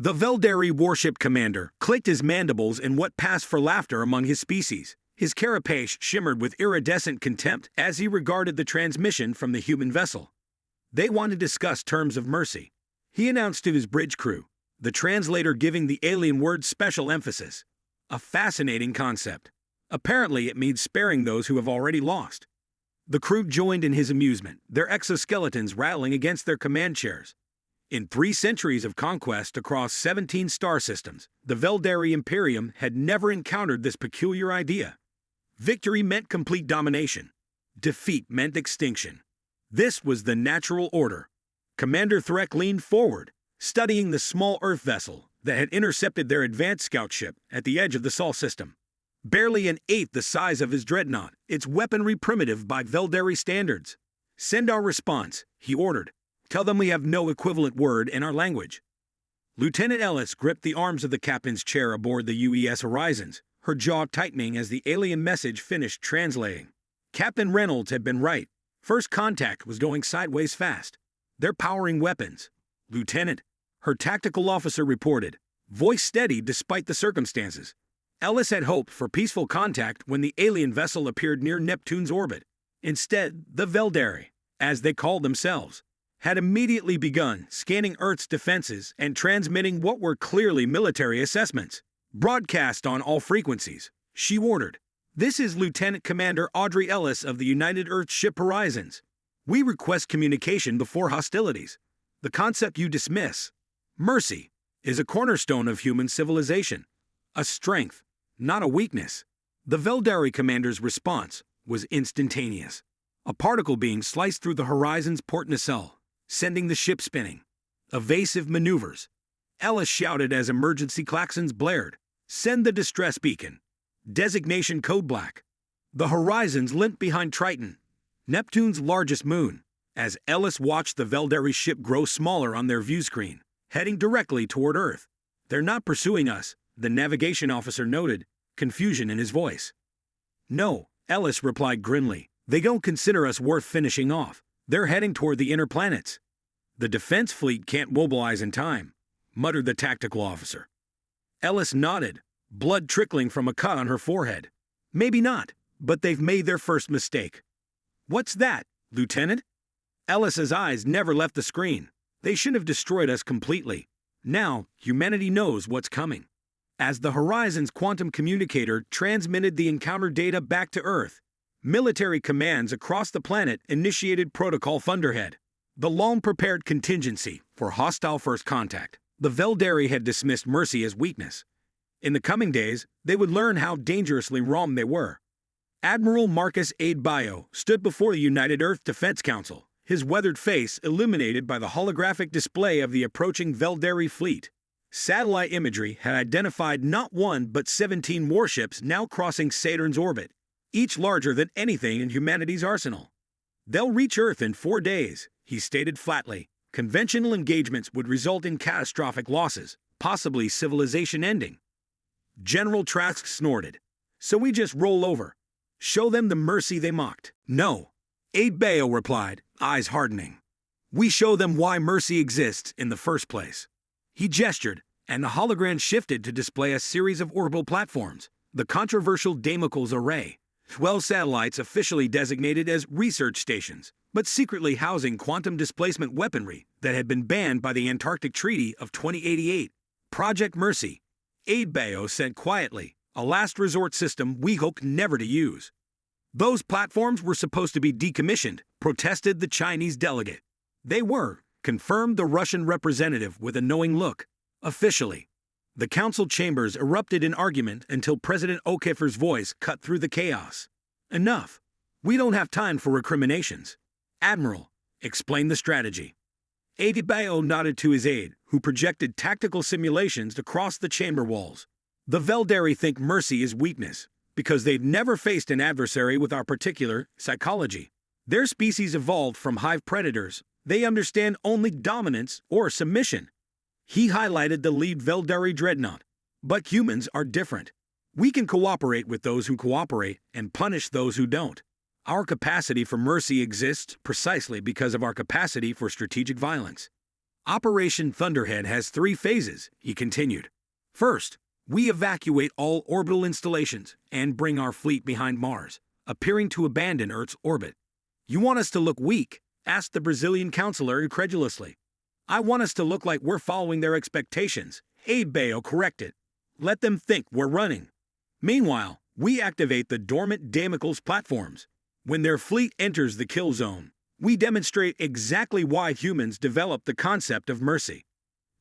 The Veldari warship commander clicked his mandibles in what passed for laughter among his species. His carapace shimmered with iridescent contempt as he regarded the transmission from the human vessel. They want to discuss terms of mercy, he announced to his bridge crew, the translator giving the alien word special emphasis. A fascinating concept. Apparently it means sparing those who have already lost. The crew joined in his amusement, their exoskeletons rattling against their command chairs. In 3 centuries of conquest across 17 star systems, the Veldari Imperium had never encountered this peculiar idea. Victory meant complete domination. Defeat meant extinction. This was the natural order. Commander Threk leaned forward, studying the small Earth vessel that had intercepted their advanced scout ship at the edge of the Sol system. Barely an eighth the size of his dreadnought, its weaponry primitive by Veldari standards. Send our response, he ordered. Tell them we have no equivalent word in our language. Lieutenant Ellis gripped the arms of the captain's chair aboard the UES Horizons, her jaw tightening as the alien message finished translating. Captain Reynolds had been right. First contact was going sideways fast. They're powering weapons. Lieutenant, her tactical officer reported, voice steady despite the circumstances. Ellis had hoped for peaceful contact when the alien vessel appeared near Neptune's orbit. Instead, the Veldari, as they called themselves, had immediately begun scanning Earth's defenses and transmitting what were clearly military assessments. Broadcast on all frequencies, she ordered. This is Lieutenant Commander Audrey Ellis of the United Earthship Horizons. We request communication before hostilities. The concept you dismiss, mercy, is a cornerstone of human civilization. A strength, not a weakness. The Veldari commander's response was instantaneous. A particle beam sliced through the Horizon's port nacelle, sending the ship spinning. Evasive maneuvers. Ellis shouted as emergency klaxons blared. Send the distress beacon. Designation code black. The Horizons limped behind Triton, Neptune's largest moon, as Ellis watched the Veldari ship grow smaller on their view screen, heading directly toward Earth. They're not pursuing us, the navigation officer noted, confusion in his voice. No, Ellis replied grimly. They don't consider us worth finishing off. They're heading toward the inner planets. The defense fleet can't mobilize in time, muttered the tactical officer. Ellis nodded, blood trickling from a cut on her forehead. Maybe not, but they've made their first mistake. What's that, Lieutenant? Ellis's eyes never left the screen. They should have destroyed us completely. Now, humanity knows what's coming. As the Horizon's quantum communicator transmitted the encounter data back to Earth, military commands across the planet initiated Protocol Thunderhead, the long-prepared contingency for hostile first contact. The Veldari had dismissed mercy as weakness. In the coming days, they would learn how dangerously wrong they were. Admiral Marcus Aid Bio stood before the United Earth Defense Council, his weathered face illuminated by the holographic display of the approaching Veldari fleet. Satellite imagery had identified not 1 but 17 warships now crossing Saturn's orbit, each larger than anything in humanity's arsenal. They'll reach Earth in 4 days, he stated flatly. Conventional engagements would result in catastrophic losses, possibly civilization ending. General Trask snorted. So we just roll over. Show them the mercy they mocked. No, Aid Bayo replied, eyes hardening. We show them why mercy exists in the first place. He gestured, and the hologram shifted to display a series of orbital platforms, the controversial Damocles Array, 12 satellites officially designated as research stations, but secretly housing quantum displacement weaponry that had been banned by the Antarctic Treaty of 2088. Project Mercy, Aid Bayo said quietly, a last resort system we hoped never to use. Those platforms were supposed to be decommissioned, protested the Chinese delegate. They were, confirmed the Russian representative with a knowing look. Officially, the council chambers erupted in argument until President O'Keffer's voice cut through the chaos. Enough. We don't have time for recriminations. Admiral, explain the strategy. Adebayo nodded to his aide, who projected tactical simulations across the chamber walls. The Veldari think mercy is weakness, because they've never faced an adversary with our particular psychology. Their species evolved from hive predators. They understand only dominance or submission. He highlighted the lead Veldari dreadnought. But humans are different. We can cooperate with those who cooperate and punish those who don't. Our capacity for mercy exists precisely because of our capacity for strategic violence. Operation Thunderhead has 3 phases, he continued. First, we evacuate all orbital installations and bring our fleet behind Mars, appearing to abandon Earth's orbit. You want us to look weak? Asked the Brazilian counselor incredulously. I want us to look like we're following their expectations, HFY corrected. Let them think we're running. Meanwhile, we activate the dormant Damocles platforms. When their fleet enters the kill zone, we demonstrate exactly why humans developed the concept of mercy.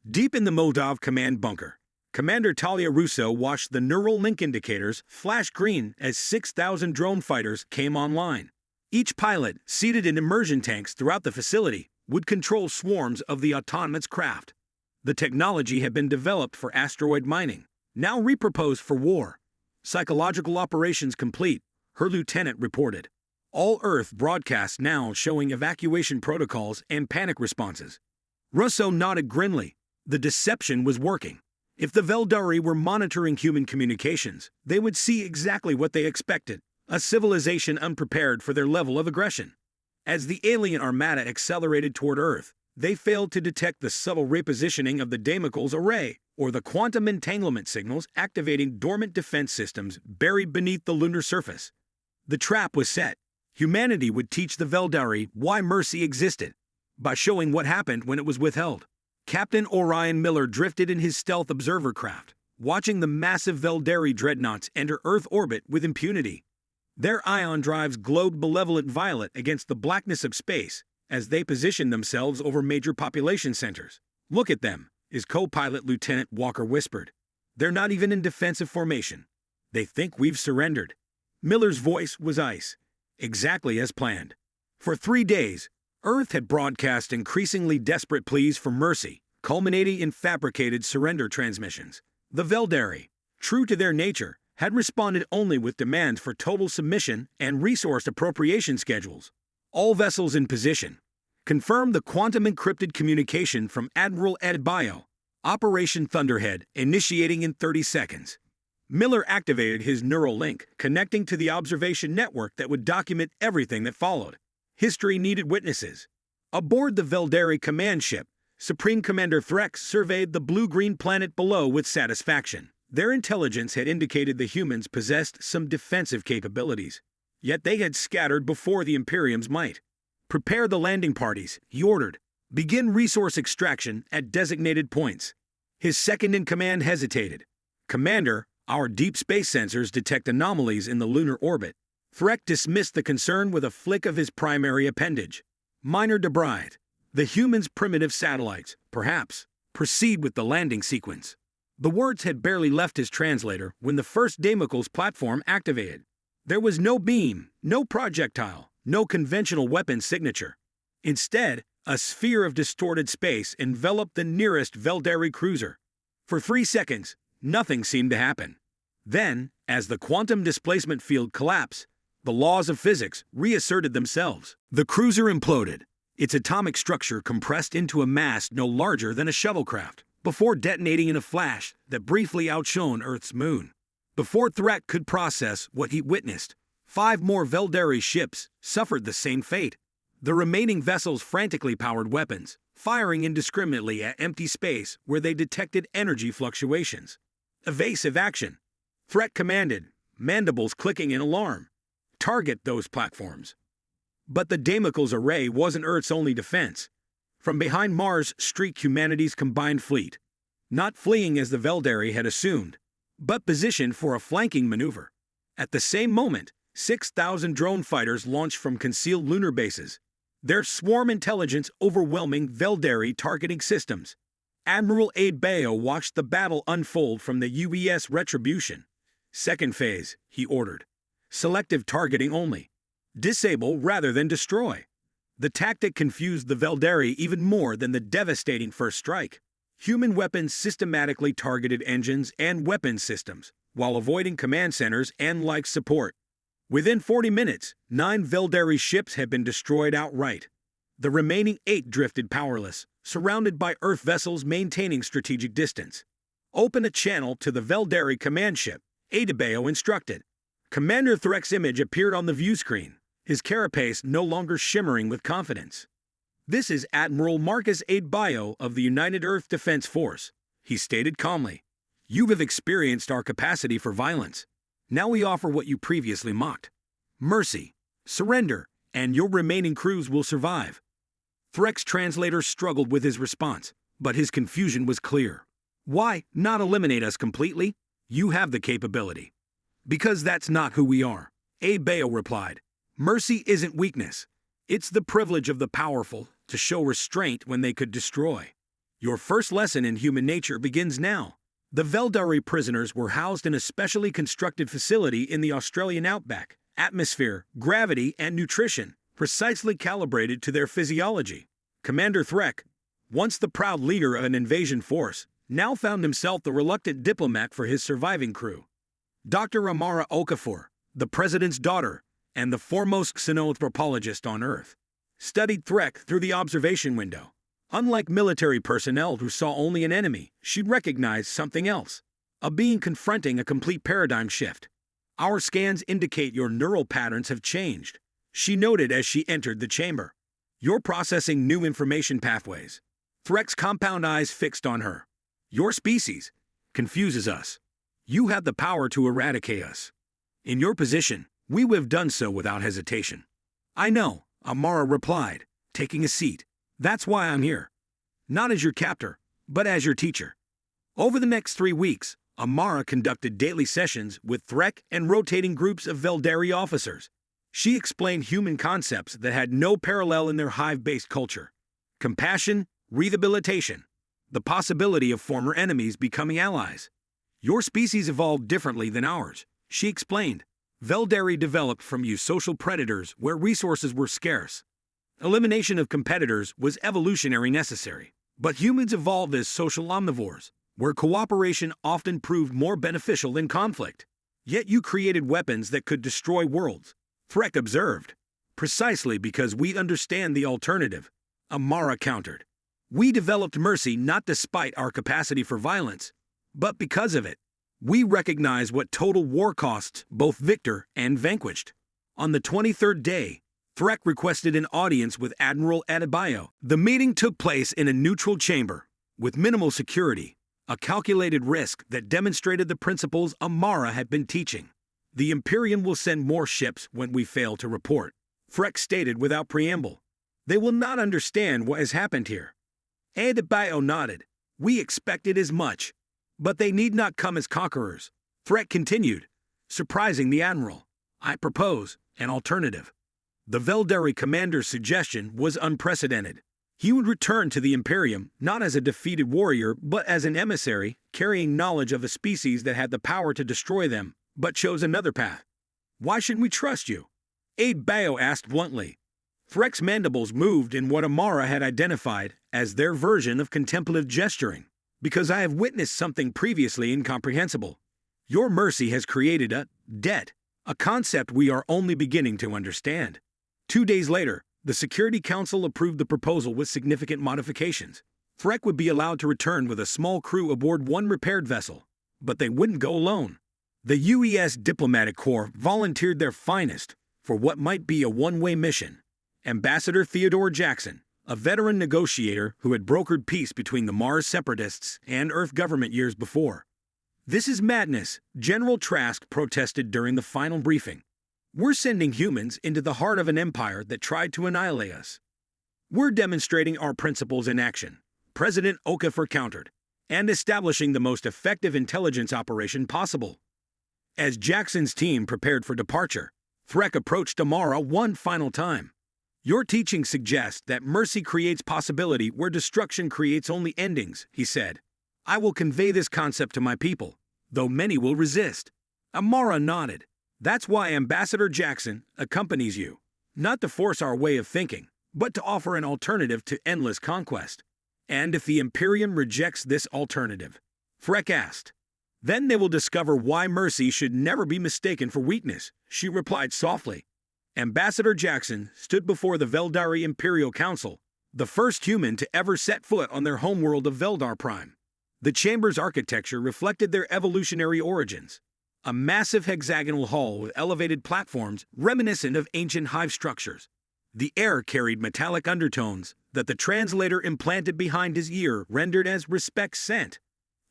Deep in the Moldov command bunker, Commander Talia Russo watched the neural link indicators flash green as 6,000 drone fighters came online. Each pilot, seated in immersion tanks throughout the facility, would control swarms of the autonomous craft. The technology had been developed for asteroid mining, now repurposed for war. Psychological operations complete, her lieutenant reported. All Earth broadcasts now showing evacuation protocols and panic responses. Russo nodded grimly. The deception was working. If the Veldari were monitoring human communications, they would see exactly what they expected, a civilization unprepared for their level of aggression. As the alien armada accelerated toward Earth, they failed to detect the subtle repositioning of the Damocles array, or the quantum entanglement signals activating dormant defense systems buried beneath the lunar surface. The trap was set. Humanity would teach the Veldari why mercy existed, by showing what happened when it was withheld. Captain Orion Miller drifted in his stealth observer craft, watching the massive Veldari dreadnoughts enter Earth orbit with impunity. Their ion drives glowed malevolent violet against the blackness of space as they positioned themselves over major population centers. Look at them, his co-pilot Lieutenant Walker whispered. They're not even in defensive formation. They think we've surrendered. Miller's voice was ice, exactly as planned. For 3 days, Earth had broadcast increasingly desperate pleas for mercy, culminating in fabricated surrender transmissions. The Veldari, true to their nature, had responded only with demands for total submission and resource appropriation schedules. All vessels in position. Confirm the quantum-encrypted communication from Admiral Adebayo. Operation Thunderhead initiating in 30 seconds. Miller activated his neural link, connecting to the observation network that would document everything that followed. History needed witnesses. Aboard the Veldari command ship, Supreme Commander Threx surveyed the blue-green planet below with satisfaction. Their intelligence had indicated the humans possessed some defensive capabilities. Yet they had scattered before the Imperium's might. Prepare the landing parties, he ordered. Begin resource extraction at designated points. His second-in-command hesitated. Commander, our deep space sensors detect anomalies in the lunar orbit. Threck dismissed the concern with a flick of his primary appendage. Minor debris. The humans' primitive satellites, perhaps. Proceed with the landing sequence. The words had barely left his translator when the first Damocles platform activated. There was no beam, no projectile, no conventional weapon signature. Instead, a sphere of distorted space enveloped the nearest Veldari cruiser. For 3 seconds, nothing seemed to happen. Then, as the quantum displacement field collapsed, the laws of physics reasserted themselves. The cruiser imploded, its atomic structure compressed into a mass no larger than a shuttlecraft, before detonating in a flash that briefly outshone Earth's moon. Before Threck could process what he witnessed, 5 more Veldari ships suffered the same fate. The remaining vessels frantically powered weapons, firing indiscriminately at empty space where they detected energy fluctuations. Evasive action. Threck commanded, mandibles clicking in alarm. Target those platforms. But the Damocles array wasn't Earth's only defense. From behind Mars streaked humanity's combined fleet, not fleeing as the Veldari had assumed, but positioned for a flanking maneuver. At the same moment, 6,000 drone fighters launched from concealed lunar bases, their swarm intelligence overwhelming Veldari targeting systems. Admiral Adebayo watched the battle unfold from the UES Retribution. Second phase, he ordered. Selective targeting only. Disable rather than destroy. The tactic confused the Veldari even more than the devastating first strike. Human weapons systematically targeted engines and weapons systems, while avoiding command centers and like support. Within 40 minutes, 9 Veldari ships had been destroyed outright. The remaining 8 drifted powerless, surrounded by Earth vessels maintaining strategic distance. Open a channel to the Veldari command ship, Adebayo instructed. Commander Threck's image appeared on the view screen, his carapace no longer shimmering with confidence. This is Admiral Marcus Adebayo of the United Earth Defense Force. He stated calmly, "You have experienced our capacity for violence. Now we offer what you previously mocked. Mercy, surrender, and your remaining crews will survive." Threk's translator struggled with his response, but his confusion was clear. "Why not eliminate us completely? You have the capability." "Because that's not who we are," Adebayo replied. "Mercy isn't weakness. It's the privilege of the powerful to show restraint when they could destroy. Your first lesson in human nature begins now." The Veldari prisoners were housed in a specially constructed facility in the Australian outback. Atmosphere, gravity, and nutrition, precisely calibrated to their physiology. Commander Threk, once the proud leader of an invasion force, now found himself the reluctant diplomat for his surviving crew. Dr. Amara Okafor, the president's daughter, and the foremost xenoanthropologist on Earth, studied Threk through the observation window. Unlike military personnel who saw only an enemy, she recognized something else, a being confronting a complete paradigm shift. "Our scans indicate your neural patterns have changed," she noted as she entered the chamber. "You're processing new information pathways." Threk's compound eyes fixed on her. "Your species confuses us. You have the power to eradicate us. In your position, we would have done so without hesitation." "I know," Amara replied, taking a seat. "That's why I'm here. Not as your captor, but as your teacher." Over the next 3 weeks, Amara conducted daily sessions with Threk and rotating groups of Veldari officers. She explained human concepts that had no parallel in their hive-based culture. Compassion, rehabilitation, the possibility of former enemies becoming allies. "Your species evolved differently than ours," she explained. "Veldari developed from you social predators where resources were scarce. Elimination of competitors was evolutionary necessary. But humans evolved as social omnivores, where cooperation often proved more beneficial than conflict. Yet you created weapons that could destroy worlds," Threk observed. "Precisely because we understand the alternative," Amara countered. "We developed mercy not despite our capacity for violence, but because of it. We recognize what total war costs both victor and vanquished." On the 23rd day, Threk requested an audience with Admiral Adebayo. The meeting took place in a neutral chamber, with minimal security, a calculated risk that demonstrated the principles Amara had been teaching. "The Imperium will send more ships when we fail to report," Threk stated without preamble. "They will not understand what has happened here." Adebayo nodded. "We expected as much. But they need not come as conquerors," Threk continued, surprising the Admiral. "I propose an alternative." The Veldari commander's suggestion was unprecedented. He would return to the Imperium not as a defeated warrior but as an emissary, carrying knowledge of a species that had the power to destroy them, but chose another path. "Why shouldn't we trust you?" Adebayo asked bluntly. Threk's mandibles moved in what Amara had identified as their version of contemplative gesturing. "Because I have witnessed something previously incomprehensible. Your mercy has created a debt, a concept we are only beginning to understand." 2 days later, the Security Council approved the proposal with significant modifications. Threk would be allowed to return with a small crew aboard one repaired vessel, but they wouldn't go alone. The UES Diplomatic Corps volunteered their finest for what might be a one-way mission. Ambassador Theodore Jackson, a veteran negotiator who had brokered peace between the Mars separatists and Earth government years before. "This is madness," General Trask protested during the final briefing. "We're sending humans into the heart of an empire that tried to annihilate us. We're demonstrating our principles in action," President Okafor countered, "and establishing the most effective intelligence operation possible." As Jackson's team prepared for departure, Threk approached Amara one final time. "Your teaching suggests that mercy creates possibility where destruction creates only endings," he said. "I will convey this concept to my people, though many will resist." Amara nodded. "That's why Ambassador Jackson accompanies you, not to force our way of thinking, but to offer an alternative to endless conquest." "And if the Imperium rejects this alternative?" Threk asked. "Then they will discover why mercy should never be mistaken for weakness," she replied softly. Ambassador Jackson stood before the Veldari Imperial Council, the first human to ever set foot on their homeworld of Veldar Prime. The chamber's architecture reflected their evolutionary origins. A massive hexagonal hall with elevated platforms reminiscent of ancient hive structures. The air carried metallic undertones that the translator implanted behind his ear rendered as respect sent.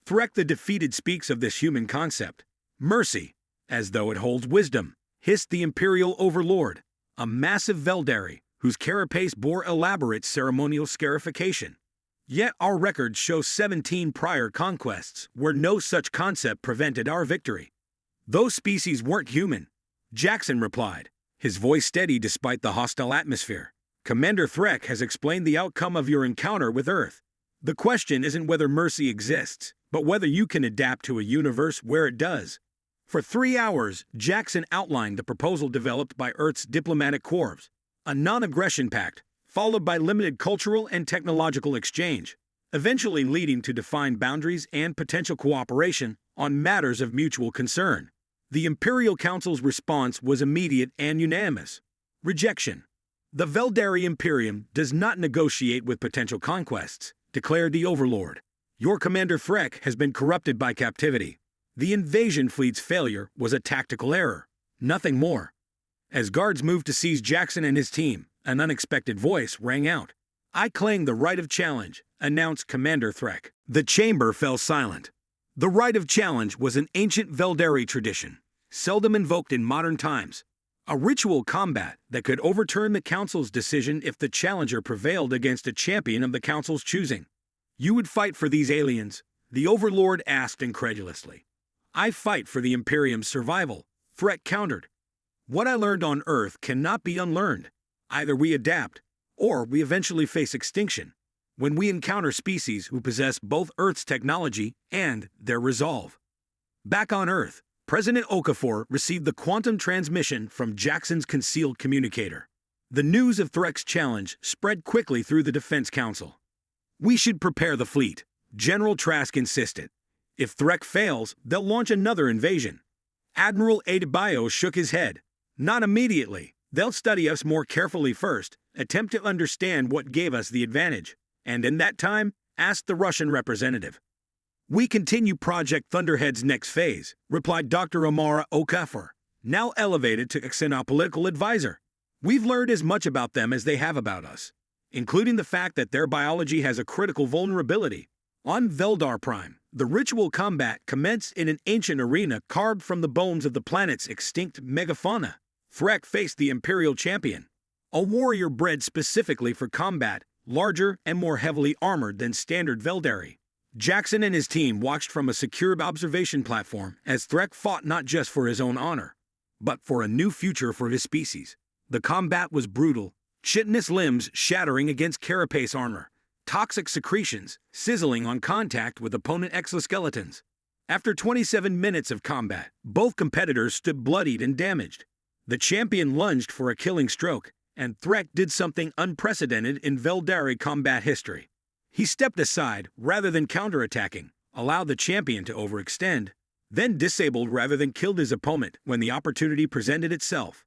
Threk the Defeated speaks of this human concept, mercy, as though it holds wisdom, hissed the Imperial Overlord, a massive Veldari whose carapace bore elaborate ceremonial scarification. Yet our records show 17 prior conquests where no such concept prevented our victory. Those species weren't human, Jackson replied, his voice steady despite the hostile atmosphere. Commander Threk has explained the outcome of your encounter with Earth. The question isn't whether mercy exists, but whether you can adapt to a universe where it does. For 3 hours, Jackson outlined the proposal developed by Earth's diplomatic corps, a non-aggression pact, followed by limited cultural and technological exchange, eventually leading to defined boundaries and potential cooperation on matters of mutual concern. The Imperial Council's response was immediate and unanimous. Rejection. The Veldari Imperium does not negotiate with potential conquests, declared the Overlord. Your Commander Threk has been corrupted by captivity. The invasion fleet's failure was a tactical error, nothing more. As guards moved to seize Jackson and his team, an unexpected voice rang out. I claim the right of challenge, announced Commander Threk. The chamber fell silent. The right of challenge was an ancient Veldari tradition, seldom invoked in modern times. A ritual combat that could overturn the Council's decision if the challenger prevailed against a champion of the Council's choosing. You would fight for these aliens? The Overlord asked incredulously. I fight for the Imperium's survival, Threk countered. What I learned on Earth cannot be unlearned. Either we adapt, or we eventually face extinction, when we encounter species who possess both Earth's technology and their resolve. Back on Earth, President Okafor received the quantum transmission from Jackson's concealed communicator. The news of Threk's challenge spread quickly through the Defense Council. We should prepare the fleet, General Trask insisted. If Threk fails, they'll launch another invasion. Admiral Adebayo shook his head. Not immediately. They'll study us more carefully first, attempt to understand what gave us the advantage, and in that time, ask the Russian representative. We continue Project Thunderhead's next phase, replied Dr. Amara Okafor, now elevated to Xenopolitical Advisor. We've learned as much about them as they have about us, including the fact that their biology has a critical vulnerability. On Veldar Prime, the ritual combat commenced in an ancient arena carved from the bones of the planet's extinct megafauna. Threk faced the Imperial champion, a warrior bred specifically for combat, larger and more heavily armored than standard Veldari. Jackson and his team watched from a secure observation platform as Threk fought not just for his own honor, but for a new future for his species. The combat was brutal, chitinous limbs shattering against carapace armor, toxic secretions sizzling on contact with opponent exoskeletons. After 27 minutes of combat, both competitors stood bloodied and damaged. The champion lunged for a killing stroke, and Threk did something unprecedented in Veldari combat history. He stepped aside rather than counterattacking, allowed the champion to overextend, then disabled rather than killed his opponent when the opportunity presented itself.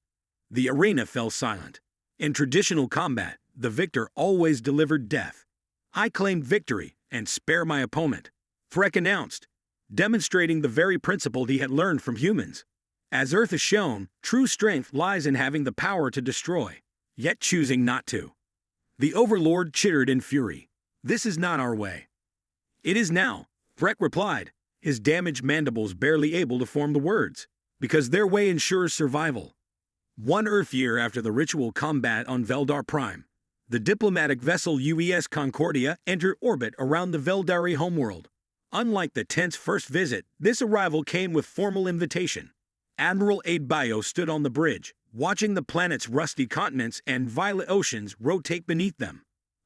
The arena fell silent. In traditional combat, the victor always delivered death. I claimed victory and spare my opponent, Threk announced, demonstrating the very principle he had learned from humans. As Earth has shown, true strength lies in having the power to destroy, yet choosing not to. The Overlord chittered in fury. This is not our way. It is now, Threk replied, his damaged mandibles barely able to form the words, because their way ensures survival. 1 Earth year after the ritual combat on Veldar Prime, the diplomatic vessel UES Concordia entered orbit around the Veldari homeworld. Unlike the tense first visit, this arrival came with formal invitation. Admiral Adebayo stood on the bridge, watching the planet's rusty continents and violet oceans rotate beneath them.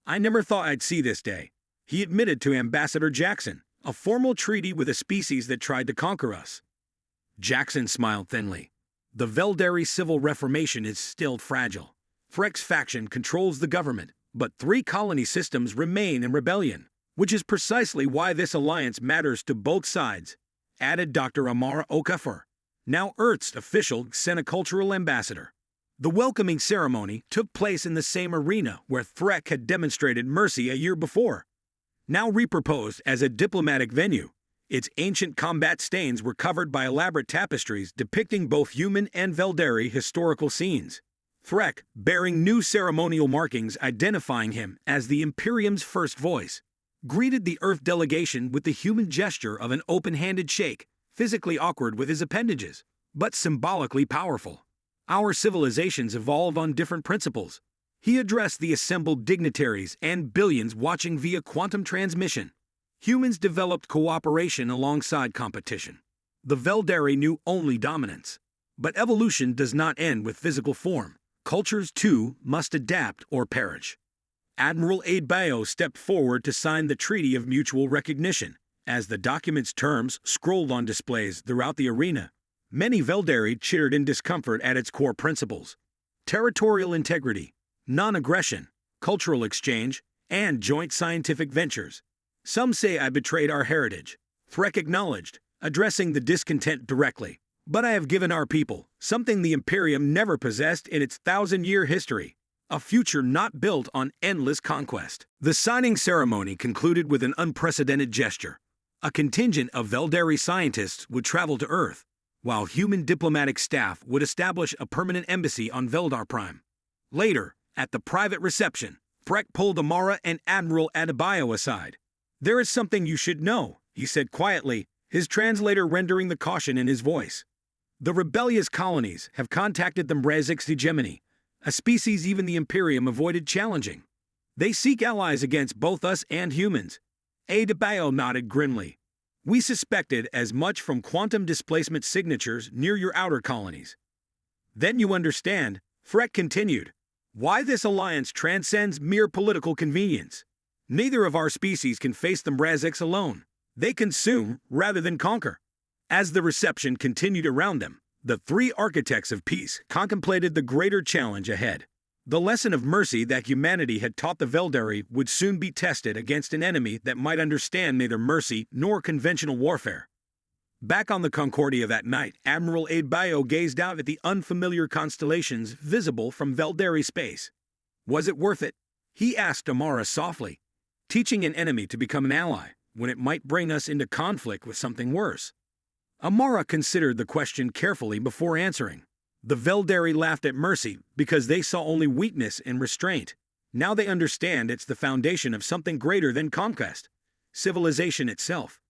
I never thought I'd see this day, he admitted to Ambassador Jackson, a formal treaty with a species that tried to conquer us. Jackson smiled thinly. The Veldari civil reformation is still fragile. Threk's faction controls the government, but 3 colony systems remain in rebellion, which is precisely why this alliance matters to both sides, added Dr. Amara Okafor, now Earth's official xenocultural ambassador. The welcoming ceremony took place in the same arena where Threk had demonstrated mercy a year before. Now repurposed as a diplomatic venue, its ancient combat stains were covered by elaborate tapestries depicting both human and Veldari historical scenes. Threk, bearing new ceremonial markings identifying him as the Imperium's first voice, greeted the Earth delegation with the human gesture of an open-handed shake, physically awkward with his appendages, but symbolically powerful. Our civilizations evolved on different principles. He addressed the assembled dignitaries and billions watching via quantum transmission. Humans developed cooperation alongside competition. The Veldari knew only dominance. But evolution does not end with physical form. Cultures, too, must adapt or perish. Admiral Adebayo stepped forward to sign the Treaty of Mutual Recognition. As the document's terms scrolled on displays throughout the arena, many Veldari cheered in discomfort at its core principles: territorial integrity, non-aggression, cultural exchange, and joint scientific ventures. Some say I betrayed our heritage, Threk acknowledged, addressing the discontent directly. But I have given our people something the Imperium never possessed in its 1,000-year history: a future not built on endless conquest. The signing ceremony concluded with an unprecedented gesture. A contingent of Veldari scientists would travel to Earth, while human diplomatic staff would establish a permanent embassy on Veldar Prime. Later, at the private reception, Threk pulled Amara and Admiral Adebayo aside. "There is something you should know," he said quietly, his translator rendering the caution in his voice. "The rebellious colonies have contacted the Mrazik's hegemony, a species even the Imperium avoided challenging. They seek allies against both us and humans." Adebayo nodded grimly. "We suspected as much from quantum displacement signatures near your outer colonies." "Then you understand," Threk continued, "why this alliance transcends mere political convenience. Neither of our species can face the Mraziks alone. They consume rather than conquer." As the reception continued around them, the three architects of peace contemplated the greater challenge ahead. The lesson of mercy that humanity had taught the Veldari would soon be tested against an enemy that might understand neither mercy nor conventional warfare. Back on the Concordia that night, Admiral Adebayo gazed out at the unfamiliar constellations visible from Veldari space. "Was it worth it?" he asked Amara softly. "Teaching an enemy to become an ally, when it might bring us into conflict with something worse?" Amara considered the question carefully before answering. The Veldari laughed at mercy because they saw only weakness and restraint. Now they understand it's the foundation of something greater than conquest, civilization itself.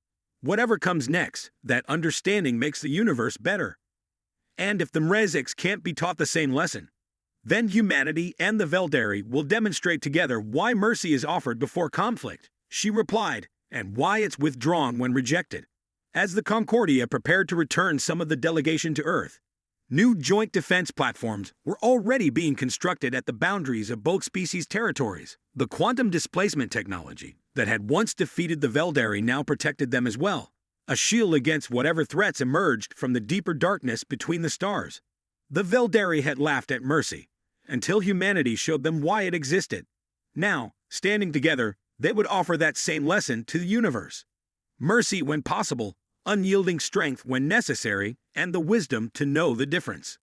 Whatever comes next, that understanding makes the universe better. And if the Mraziks can't be taught the same lesson, then humanity and the Veldari will demonstrate together why mercy is offered before conflict, she replied, and why it's withdrawn when rejected. As the Concordia prepared to return some of the delegation to Earth, new joint defense platforms were already being constructed at the boundaries of both species' territories. The quantum displacement technology that had once defeated the Veldari now protected them as well, a shield against whatever threats emerged from the deeper darkness between the stars. The Veldari had laughed at mercy until humanity showed them why it existed. Now, standing together, they would offer that same lesson to the universe. Mercy when possible, unyielding strength when necessary, and the wisdom to know the difference.